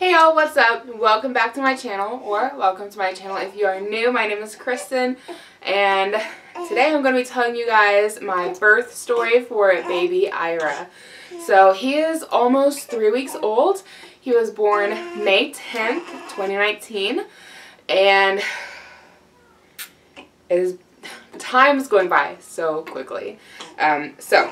Hey y'all, what's up? Welcome back to my channel, or welcome to my channel if you are new. My name is Cristin, and today I'm going to be telling you guys my birth story for baby Ira. So he is almost 3 weeks old. He was born May 10th, 2019, and time's going by so quickly. So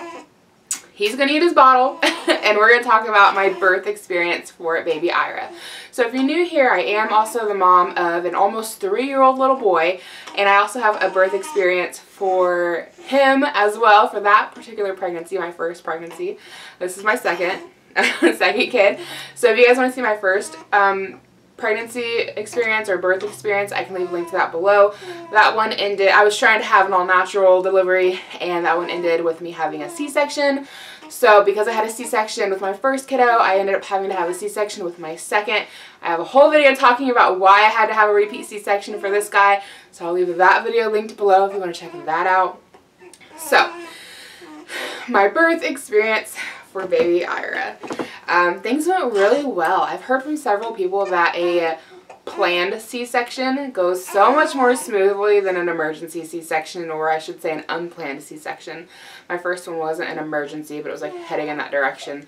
he's going to eat his bottle, and we're going to talk about my birth experience for baby Ira. So if you're new here, I am also the mom of an almost 3-year-old little boy, and I also have a birth experience for him as well, for that particular pregnancy, my first pregnancy. This is my second kid. So if you guys want to see my first pregnancy experience or birth experience, I can leave a link to that below. That one ended, I was trying to have an all-natural delivery, and that one ended with me having a C-section. So because I had a C-section with my first kiddo, I ended up having to have a C-section with my second. I have a whole video talking about why I had to have a repeat C-section for this guy, so I'll leave that video linked below if you want to check that out. So, my birth experience for baby Ira. Things went really well. I've heard from several people that a planned C-section goes so much more smoothly than an emergency C-section, or I should say an unplanned C-section. My first one wasn't an emergency, but it was like heading in that direction.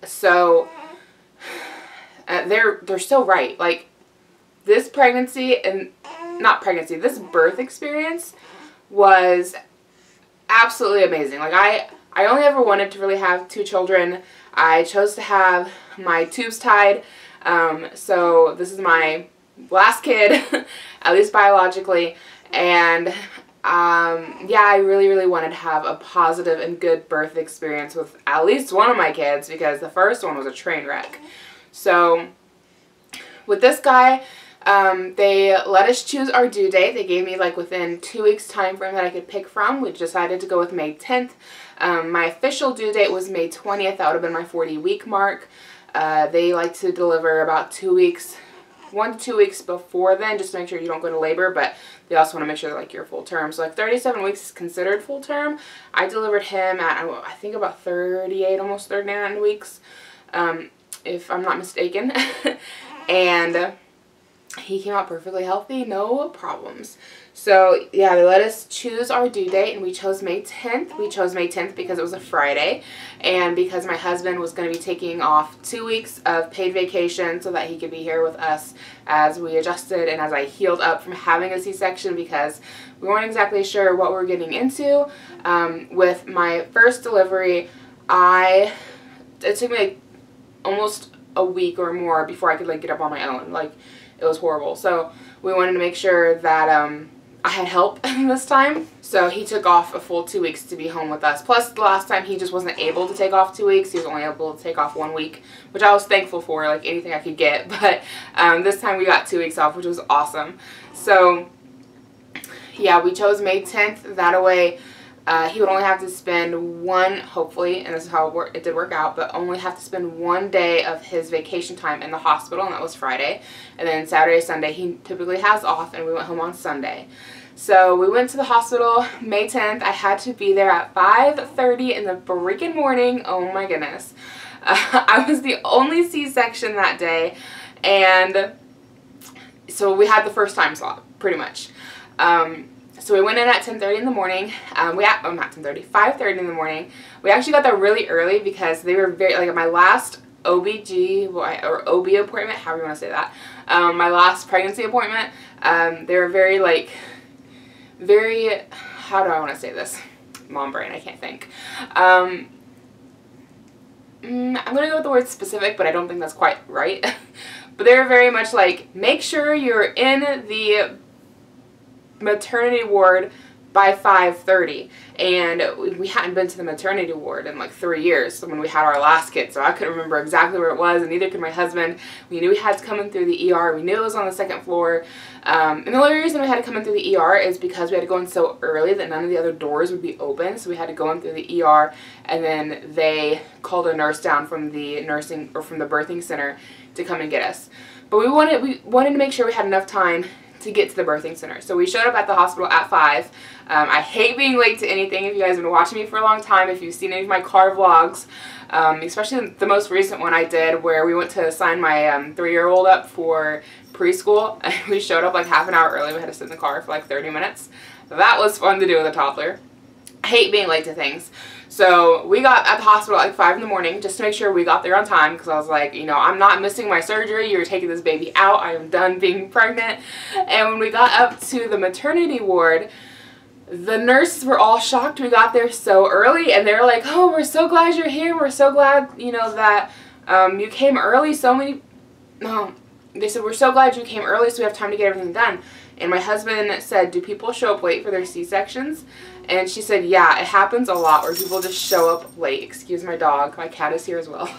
So they're still right. Like, this pregnancy and this birth experience was absolutely amazing. Like, I only ever wanted to really have 2 children. I chose to have my tubes tied, so this is my last kid, at least biologically, and yeah, I really wanted to have a positive and good birth experience with at least one of my kids, because the first one was a train wreck. So with this guy, they let us choose our due date. They gave me like within 2 weeks time frame that I could pick from. We decided to go with May 10th. My official due date was May 20th. That would have been my 40-week mark. They like to deliver about 2 weeks, 1 to 2 weeks before then, just to make sure you don't go to labor, but they also want to make sure that like you're full term. So like 37 weeks is considered full term. I delivered him at, I think, about 38, almost 39 weeks, if I'm not mistaken. And he came out perfectly healthy, no problems. So yeah, they let us choose our due date, and we chose May 10th. We chose May 10th because it was a Friday, and because my husband was going to be taking off 2 weeks of paid vacation so that he could be here with us as we adjusted and as I healed up from having a C-section, because we weren't exactly sure what we were getting into. With my first delivery, it took me like almost a week or more before I could like get up on my own. Like, it was horrible. So we wanted to make sure that I had help this time. So he took off a full 2 weeks to be home with us. Plus, the last time he just wasn't able to take off 2 weeks. He was only able to take off 1 week, which I was thankful for, like anything I could get. But this time we got 2 weeks off, which was awesome. So yeah, we chose May 10th. That way he would only have to spend one, hopefully, and this is how it did work out, but only have to spend 1 day of his vacation time in the hospital, and that was Friday. And then Saturday, Sunday, he typically has off, and we went home on Sunday. So we went to the hospital May 10th. I had to be there at 5:30 in the freaking morning. Oh my goodness. I was the only C-section that day, and so we had the first time slot, pretty much. So we went in at 10:30 in the morning. Not 10:30, 5:30 in the morning. We actually got there really early because they were very, like, my last OBG or OB appointment, however you want to say that, my last pregnancy appointment, they were very, like, how do I want to say this? Mom brain, I can't think. I'm going to go with the word specific, but I don't think that's quite right. But they were very much like, make sure you're in the maternity ward by 5:30, and we hadn't been to the maternity ward in like 3 years when we had our last kid, so I couldn't remember exactly where it was, and neither could my husband. We knew we had to come in through the ER. We knew it was on the 2nd floor, and the only reason we had to come in through the ER is because we had to go in so early that none of the other doors would be open, so we had to go in through the ER, and then they called a nurse down from the from the birthing center to come and get us. But we wanted to make sure we had enough time to get to the birthing center. So we showed up at the hospital at 5. I hate being late to anything. If you guys have been watching me for a long time, if you've seen any of my car vlogs, especially the most recent one I did where we went to sign my 3-year-old up for preschool, and we showed up like half an hour early. We had to sit in the car for like 30 minutes. That was fun to do with a toddler. I hate being late to things. So we got at the hospital at like 5 in the morning just to make sure we got there on time, because I was like, you know, I'm not missing my surgery. You're taking this baby out. I am done being pregnant. And when we got up to the maternity ward, the nurses were all shocked we got there so early, and they were like, oh, we're so glad you're here. We're so glad, you know, that you came early. They said, we're so glad you came early so we have time to get everything done. And my husband said, do people show up late for their C-sections? And she said, yeah, it happens a lot where people just show up late. Excuse my dog. My cat is here as well.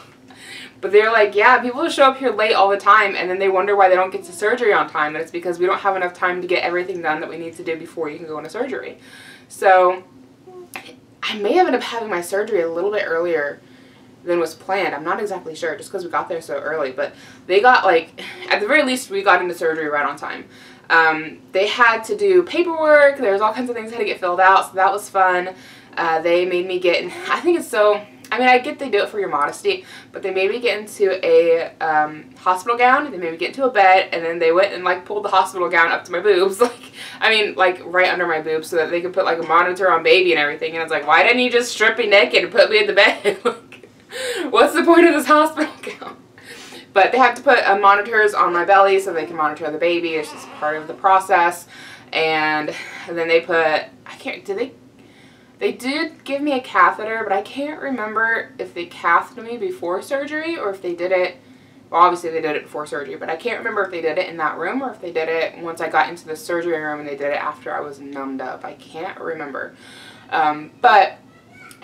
But they're like, yeah, people just show up here late all the time, and then they wonder why they don't get to surgery on time. And it's because we don't have enough time to get everything done that we need to do before you can go into surgery. So I may have ended up having my surgery a little bit earlier than was planned. I'm not exactly sure, just because we got there so early. But they got, like, at the very least, we got into surgery right on time. They had to do paperwork. There was all kinds of things that had to get filled out, so that was fun. They made me get, I think it's so, I mean, I get they do it for your modesty, but they made me get into a hospital gown. They made me get into a bed, and then they went and like pulled the hospital gown up to my boobs, like, I mean, like right under my boobs, so that they could put like a monitor on baby and everything. And I was like, why didn't you just strip me naked and put me in the bed? Like, what's the point of this hospital gown? But they have to put monitors on my belly so they can monitor the baby. It's just part of the process. And then they put, I can't, they did give me a catheter, but I can't remember if they cathed me before surgery or if they did it, well, obviously they did it before surgery, but I can't remember if they did it in that room or if they did it once I got into the surgery room and they did it after I was numbed up. I can't remember. But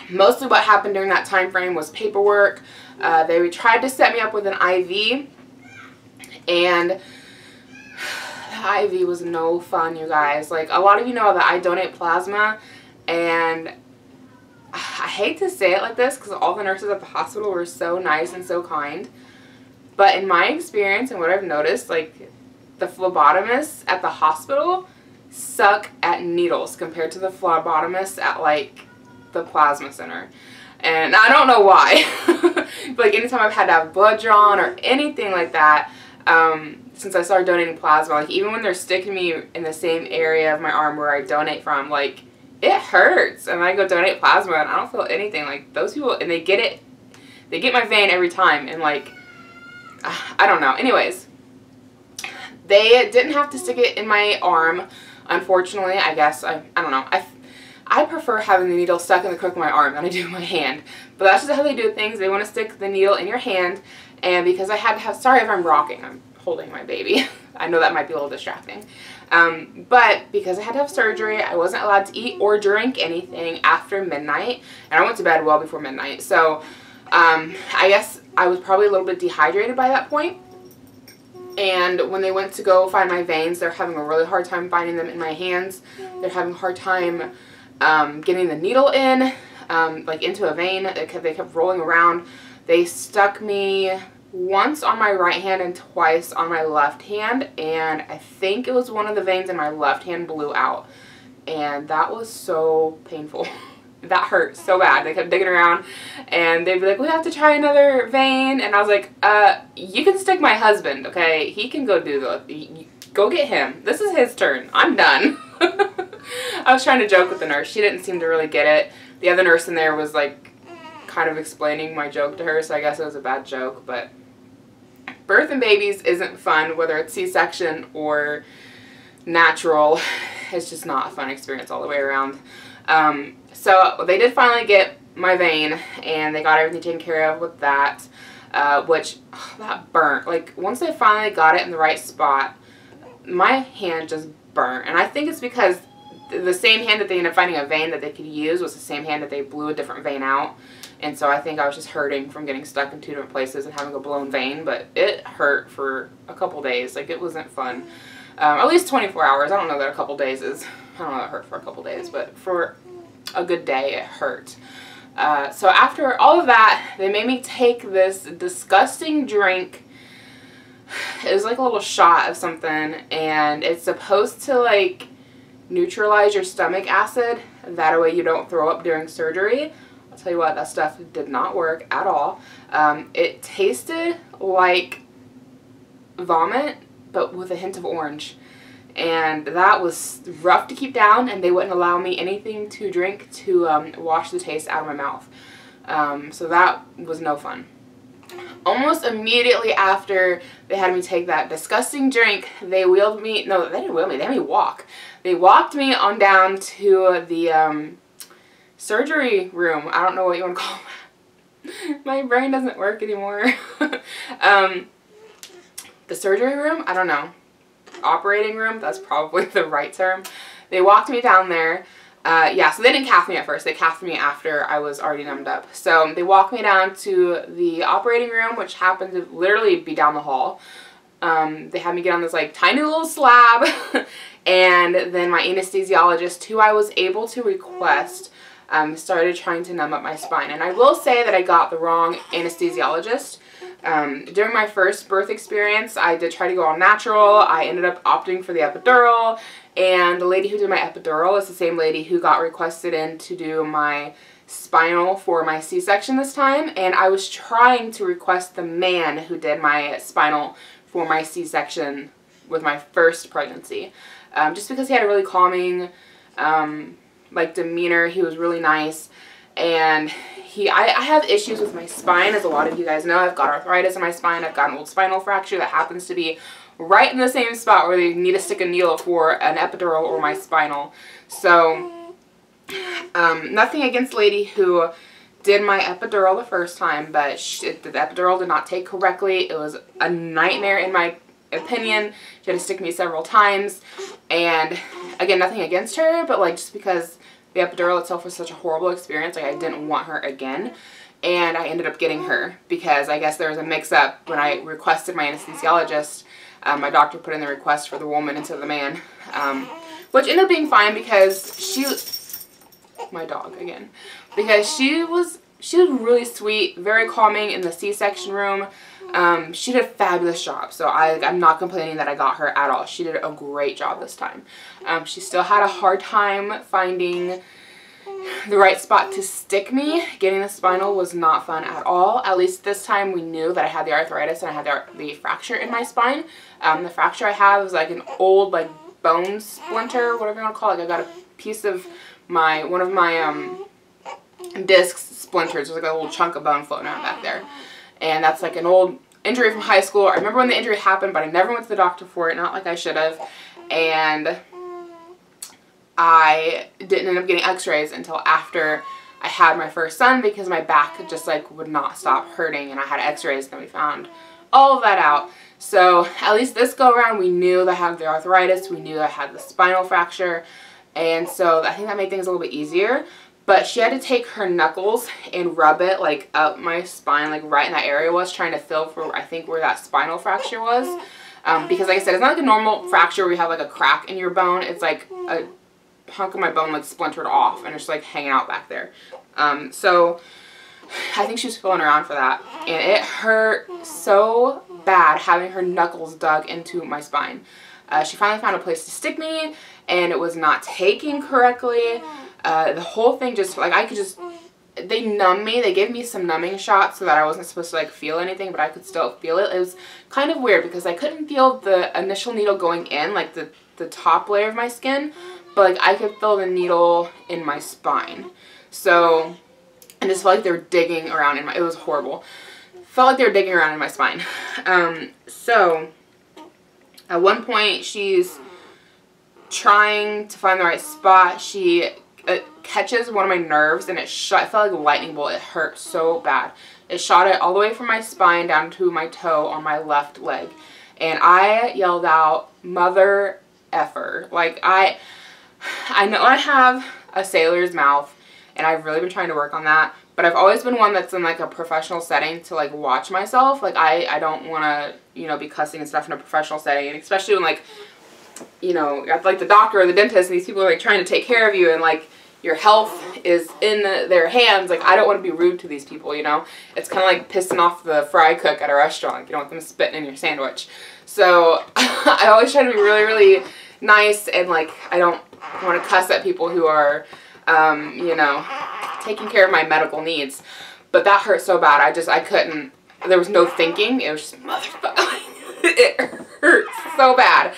mostly what happened during that time frame was paperwork. They tried to set me up with an IV, and the IV was no fun, you guys. Like, a lot of you know that I donate plasma, and I hate to say it like this because all the nurses at the hospital were so nice and so kind, but in my experience and what I've noticed, like, the phlebotomists at the hospital suck at needles compared to the phlebotomists at, like, the plasma center. And I don't know why. But like, anytime I've had to have blood drawn or anything like that, since I started donating plasma, like, even when they're sticking me in the same area of my arm where I donate from, like, it hurts. And I go donate plasma and I don't feel anything. Like, those people, and they get my vein every time, and like, I don't know. Anyways, they didn't have to stick it in my arm, unfortunately. I guess, I don't know. I prefer having the needle stuck in the crook of my arm than I do in my hand. But that's just how they do things. They want to stick the needle in your hand. And because I had to have, sorry if I'm rocking, I'm holding my baby. I know that might be a little distracting. But because I had to have surgery, I wasn't allowed to eat or drink anything after midnight. And I went to bed well before midnight. So I guess I was probably a little bit dehydrated by that point. And when they went to go find my veins, they're having a really hard time finding them in my hands. They're having a hard time getting the needle in, like into a vein. They kept rolling around. They stuck me once on my right hand and twice on my left hand, and I think it was one of the veins in my left hand blew out, and that was so painful. That hurt so bad. They kept digging around, and they'd be like, we have to try another vein, and I was like, you can stick my husband, okay? He can go do the, go get him. This is his turn. I'm done. I was trying to joke with the nurse. She didn't seem to really get it. The other nurse in there was like kind of explaining my joke to her, so I guess it was a bad joke. But birthing babies isn't fun, whether it's C-section or natural. It's just not a fun experience all the way around. So they did finally get my vein, and they got everything taken care of with that, which, that burnt. Like, once they finally got it in the right spot, my hand just burnt. And I think it's because the same hand that they ended up finding a vein that they could use was the same hand that they blew a different vein out. And so I think I was just hurting from getting stuck in two different places and having a blown vein. But it hurt for a couple days. Like, it wasn't fun. At least 24 hours. I don't know that a couple days is, I don't know that it hurt for a couple days. But for a good day, it hurt. So after all of that, they made me take this disgusting drink. it was like a little shot of something, and it's supposed to like neutralize your stomach acid. That way you don't throw up during surgery. I'll tell you what, that stuff did not work at all. It tasted like vomit, but with a hint of orange. And that was rough to keep down, and they wouldn't allow me anything to drink to wash the taste out of my mouth. So that was no fun. Almost immediately after they had me take that disgusting drink, they wheeled me, no, they didn't wheel me, they had me walk. They walked me on down to the surgery room. I don't know what you want to call that. My brain doesn't work anymore. The surgery room? I don't know. Operating room? That's probably the right term. They walked me down there. Yeah, so they didn't cath me at first. They cathed me after I was already numbed up. So they walked me down to the operating room, which happened to literally be down the hall. They had me get on this like tiny little slab. And then my anesthesiologist, who I was able to request, started trying to numb up my spine. And I will say that I got the wrong anesthesiologist. During my first birth experience, I did try to go all natural. I ended up opting for the epidural, and the lady who did my epidural is the same lady who got requested in to do my spinal for my C-section this time, and I was trying to request the man who did my spinal for my C-section with my first pregnancy, just because he had a really calming like demeanor. He was really nice, and I have issues with my spine, as a lot of you guys know. I've got arthritis in my spine. I've got an old spinal fracture that happens to be right in the same spot where they need to stick a needle for an epidural or my spinal. So, nothing against the lady who did my epidural the first time, but the epidural did not take correctly. It was a nightmare in my opinion. She had to stick me several times, and again, nothing against her, but like just because the epidural itself was such a horrible experience, like I didn't want her again, and I ended up getting her because I guess there was a mix-up when I requested my anesthesiologist. My doctor put in the request for the woman instead of the man, which ended up being fine because my dog again, because she was really sweet, very calming in the C-section room. She did a fabulous job, so I'm not complaining that I got her at all. She did a great job this time. She still had a hard time finding the right spot to stick me. Getting the spinal was not fun at all. At least this time we knew that I had the arthritis and I had the fracture in my spine. The fracture I have is like an old like bone splinter, whatever you want to call it. Like I got a piece of one of my discs splintered. So there's like a little chunk of bone floating around back there. And that's like an old injury from high school. I remember when the injury happened, but I never went to the doctor for it, not like I should have. And I didn't end up getting x-rays until after I had my first son because my back just like would not stop hurting, and I had x-rays, and then we found all of that out. So at least this go around we knew that I had the arthritis, we knew that I had the spinal fracture, and so I think that made things a little bit easier. But she had to take her knuckles and rub it like up my spine, like right in that area was, trying to feel for, I think, where that spinal fracture was. Because like I said, it's not like a normal fracture where you have like a crack in your bone. It's like a hunk of my bone like splintered off and it's like hanging out back there. So I think she was feeling around for that. And it hurt so bad having her knuckles dug into my spine. She finally found a place to stick me, and it was not taking correctly. The whole thing just, like, they numbed me. They gave me some numbing shots so that I wasn't supposed to, like, feel anything, but I could still feel it. It was kind of weird because I couldn't feel the initial needle going in, like, the top layer of my skin, but, like, I could feel the needle in my spine. So, I just felt like they were digging around in my, it was horrible. Felt like they were digging around in my spine. So, at one point, she's trying to find the right spot. It catches one of my nerves, and it felt like a lightning bolt. It hurt so bad. It shot it all the way from my spine down to my toe on my left leg. And I yelled out, "Mother effer." Like, I know I have a sailor's mouth, and I've really been trying to work on that. But I've always been one that's in, like, a professional setting to, like, watch myself. Like, I don't want to, you know, be cussing and stuff in a professional setting. And especially when, like, you know, like the doctor or the dentist, and these people are like trying to take care of you, and like your health is in their hands. Like, I don't want to be rude to these people, you know? It's kind of like pissing off the fry cook at a restaurant. Like, you don't want them spitting in your sandwich. So I always try to be really, really nice, and like, I don't want to cuss at people who are, you know, taking care of my medical needs. But that hurt so bad. I couldn't, there was no thinking. It was just, motherfucker. It hurt so bad.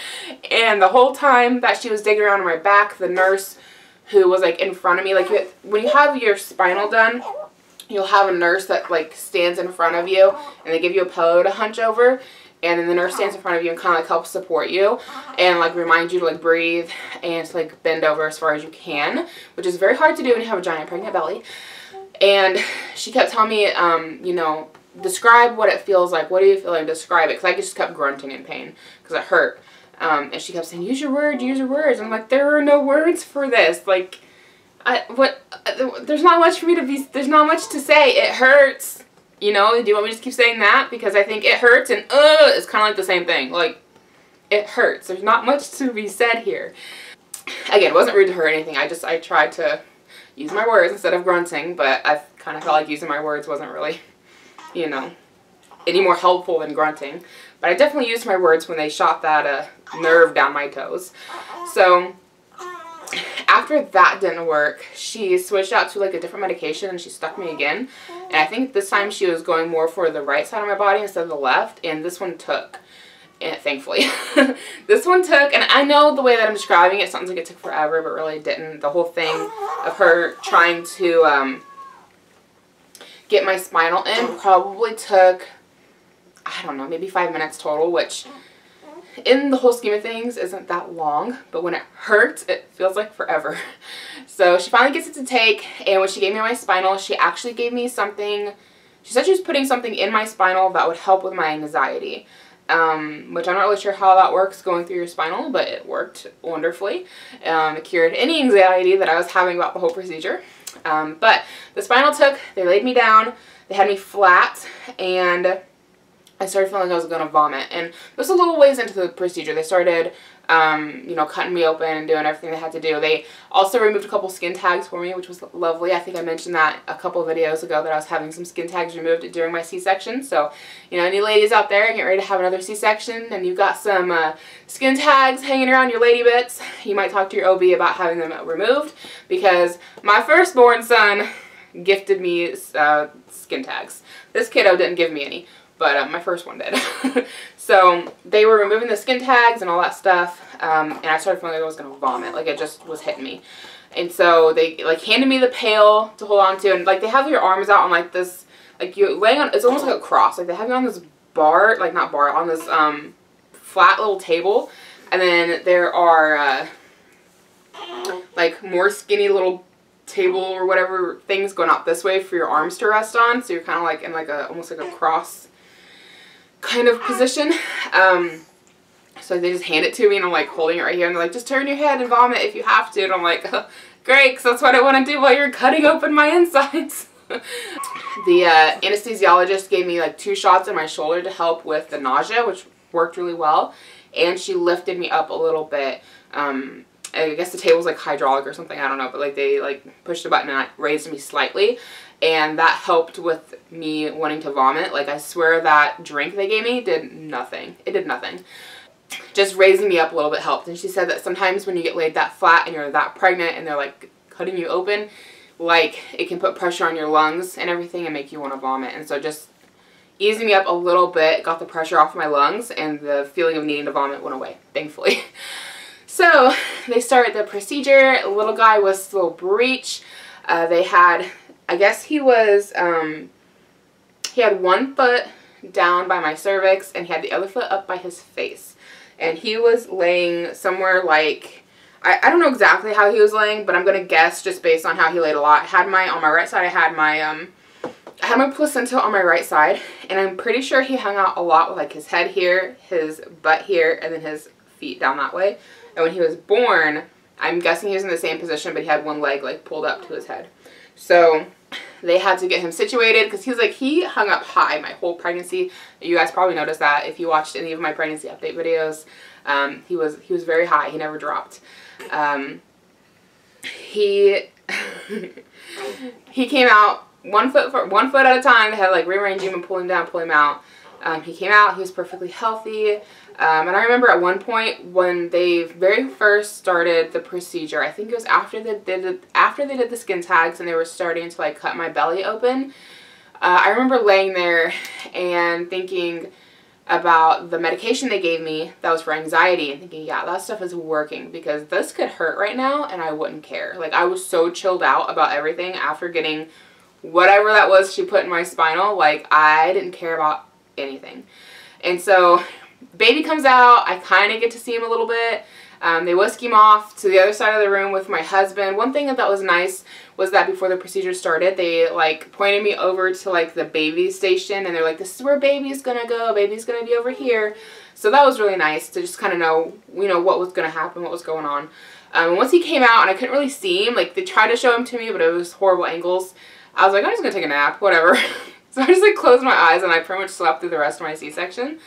And the whole time that she was digging around in my back, the nurse who was like in front of me, like when you have your spinal done, you'll have a nurse that like stands in front of you, and they give you a pillow to hunch over, and then the nurse stands in front of you and kind of like helps support you and like remind you to like breathe and to like bend over as far as you can, which is very hard to do when you have a giant pregnant belly. And she kept telling me, you know, describe what it feels like. What do you feel like? Describe it. Because I just kept grunting in pain because it hurt. And she kept saying, use your words, use your words. I'm like, there are no words for this. Like, there's not much for me to be, there's not much to say. It hurts. You know, do you want me to just keep saying that? Because I think it hurts and it's kind of like the same thing. Like, it hurts. There's not much to be said here. Again, it wasn't rude to her or anything. I tried to use my words instead of grunting, but I kind of felt like using my words wasn't really, you know, any more helpful than grunting. But I definitely used my words when they shot that nerve down my toes. So after that didn't work, she switched out to like a different medication, and she stuck me again. And I think this time she was going more for the right side of my body instead of the left, and this one took. And thankfully, this one took, and I know the way that I'm describing it sounds like it took forever, but really it didn't. The whole thing of her trying to get my spinal in probably took, I don't know, maybe 5 minutes total, which in the whole scheme of things isn't that long, but when it hurts, it feels like forever. So she finally gets it to take, and when she gave me my spinal, she actually gave me something. She said she was putting something in my spinal that would help with my anxiety. Which I'm not really sure how that works going through your spinal, but it worked wonderfully. It cured any anxiety that I was having about the whole procedure. But the spinal took, they laid me down, they had me flat, and I started feeling like I was going to vomit. And this was a little ways into the procedure. They started, you know, cutting me open and doing everything they had to do. They also removed a couple skin tags for me, which was lovely. I think I mentioned that a couple of videos ago, that I was having some skin tags removed during my C-section. So, you know, any ladies out there getting ready to have another C-section and you've got some skin tags hanging around your lady bits, you might talk to your OB about having them removed, because my firstborn son gifted me skin tags. This kiddo didn't give me any, but my first one did. So they were removing the skin tags and all that stuff, and I started feeling like I was going to vomit. Like, it just was hitting me. And so they like handed me the pail to hold on to, and like they have your arms out on like this, like you're laying on, it's almost like a cross. Like they have you on this bar, like not bar, on this flat little table, and then there are like more skinny little table or whatever things going out this way for your arms to rest on. So you're kind of like in like a, almost like a cross kind of position. So they just hand it to me, and I'm like holding it right here, and they're like, just turn your head and vomit if you have to. And I'm like, oh, great, because that's what I want to do while you're cutting open my insides. The anesthesiologist gave me like 2 shots in my shoulder to help with the nausea, which worked really well. And she lifted me up a little bit. I guess the table was like hydraulic or something, I don't know, but like they like pushed the button and raised me slightly, and that helped with me wanting to vomit. Like, I swear that drink they gave me did nothing. It did nothing. Just raising me up a little bit helped. And she said that sometimes when you get laid that flat and you're that pregnant and they're like cutting you open, like it can put pressure on your lungs and everything and make you want to vomit. And so just easing me up a little bit got the pressure off my lungs, and the feeling of needing to vomit went away, thankfully. So they started the procedure. The little guy was still breech. They had, I guess he was, he had 1 foot down by my cervix, and he had the other foot up by his face. And he was laying somewhere like, I don't know exactly how he was laying, but I'm going to guess just based on how he laid a lot. I had my, on my right side, I had my placenta on my right side, and I'm pretty sure he hung out a lot with like his head here, his butt here, and then his feet down that way. And when he was born, I'm guessing he was in the same position, but he had 1 leg like pulled up to his head. So they had to get him situated, because he was like, he hung up high my whole pregnancy. You guys probably noticed that if you watched any of my pregnancy update videos. He was very high. He never dropped. He he came out one foot at a time. They had to like rearrange him and pull him down, pull him out. He came out. He was perfectly healthy. And I remember at one point when they very first started the procedure, I think it was after they did the skin tags and they were starting to like cut my belly open. I remember laying there and thinking about the medication they gave me that was for anxiety and thinking, yeah, that stuff is working, because this could hurt right now and I wouldn't care. Like, I was so chilled out about everything after getting whatever that was she put in my spinal. Like, I didn't care about anything. And so baby comes out. I kind of get to see him a little bit. They whisk him off to the other side of the room with my husband. One thing that was nice was that before the procedure started, they like pointed me over to like the baby station, and they're like, this is where baby's gonna go. Baby's gonna be over here. So that was really nice to just kind of know, you know, what was gonna happen, what was going on. Once he came out and I couldn't really see him, like they tried to show him to me, but it was horrible angles. I was like, I'm just gonna take a nap, whatever. So I just like closed my eyes and I pretty much slept through the rest of my C-section.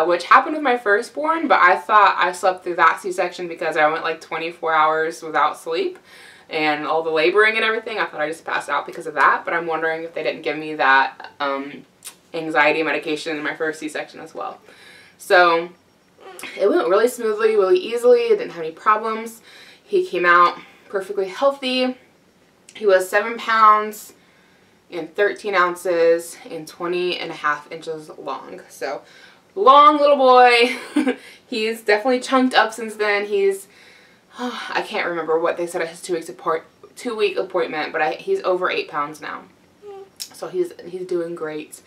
Which happened with my firstborn, but I thought I slept through that C-section because I went like 24 hours without sleep and all the laboring and everything. I thought I just passed out because of that, but I'm wondering if they didn't give me that anxiety medication in my first C-section as well. So it went really smoothly, really easily. It didn't have any problems. He came out perfectly healthy. He was 7 pounds and 13 ounces and 20.5 inches long. So long little boy. He's definitely chunked up since then. He's, I can't remember what they said at his 2-week appointment, but he's over 8 pounds now. So he's doing great.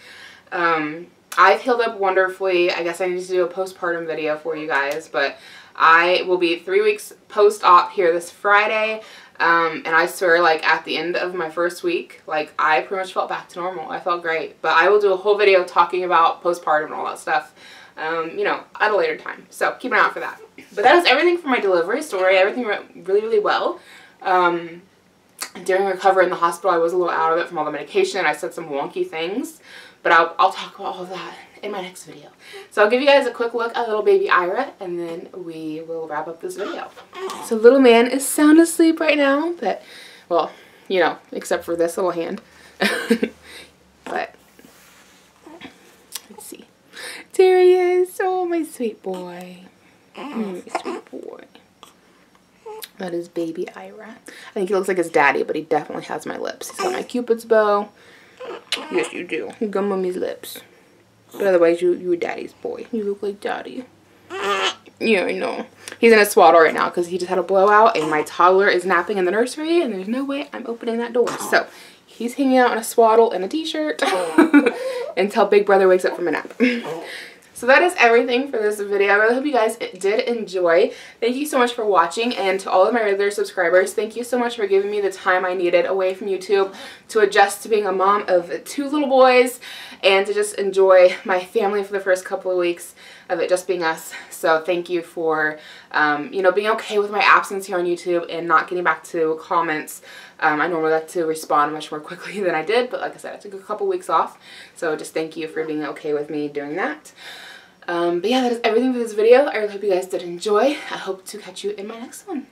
I've healed up wonderfully. I guess I need to do a postpartum video for you guys, but I will be 3 weeks post-op here this Friday. And I swear, like, at the end of my first week, like, I pretty much felt back to normal. I felt great. But I will do a whole video talking about postpartum and all that stuff, you know, at a later time. So keep an eye out for that. But that is everything for my delivery story. Everything went really, really well. During recovery in the hospital, I was a little out of it from all the medication. I said some wonky things. But I'll talk about all of that in my next video. So I'll give you guys a quick look at little baby Ira, and then we will wrap up this video. So little man is sound asleep right now, but, well, you know, except for this little hand. But, let's see. There he is. Oh, my sweet boy. My sweet boy. That is baby Ira. I think he looks like his daddy, but he definitely has my lips. He's got my Cupid's bow. Yes, you do. You got mommy's lips. But otherwise, you're daddy's boy. You look like daddy. Yeah, I know. He's in a swaddle right now because he just had a blowout, and my toddler is napping in the nursery, and there's no way I'm opening that door. So he's hanging out in a swaddle and a t-shirt until Big Brother wakes up from a nap. So that is everything for this video. I really hope you guys did enjoy. Thank you so much for watching, and to all of my regular subscribers, thank you so much for giving me the time I needed away from YouTube to adjust to being a mom of 2 little boys and to just enjoy my family for the first couple of weeks of it just being us. So thank you for, you know, being okay with my absence here on YouTube and not getting back to comments. I normally like to respond much more quickly than I did, but like I said, I took a couple weeks off. So just thank you for being okay with me doing that. But yeah, that is everything for this video. I really hope you guys did enjoy. I hope to catch you in my next one.